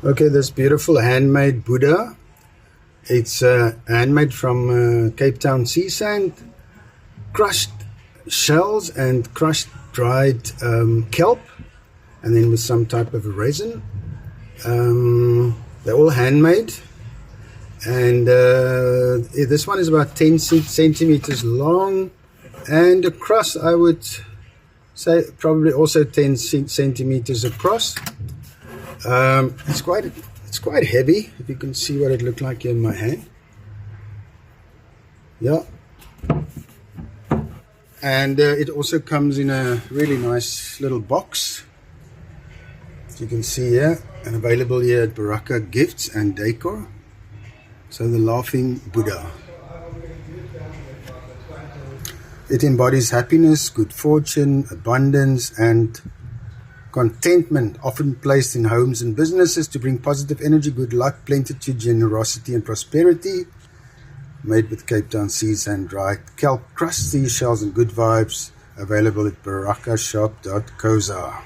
Okay, this beautiful handmade Buddha. It's handmade from Cape Town sea sand, crushed shells and crushed dried kelp, and then with some type of resin. They're all handmade, and this one is about 10 centimeters long, and across I would say probably also 10 centimeters across. It's quite heavy. If you can see what it looked like in my hand. Yeah. And it also comes in a really nice little box, as you can see here, and available here at Baraka Gifts and Decor. So the Laughing Buddha. It embodies happiness, good fortune, abundance, and contentment, often placed in homes and businesses to bring positive energy, good luck, plenitude, generosity, and prosperity. Made with Cape Town sea sand, dried kelp, crushed seashells, and good vibes. Available at barakashop.co.za.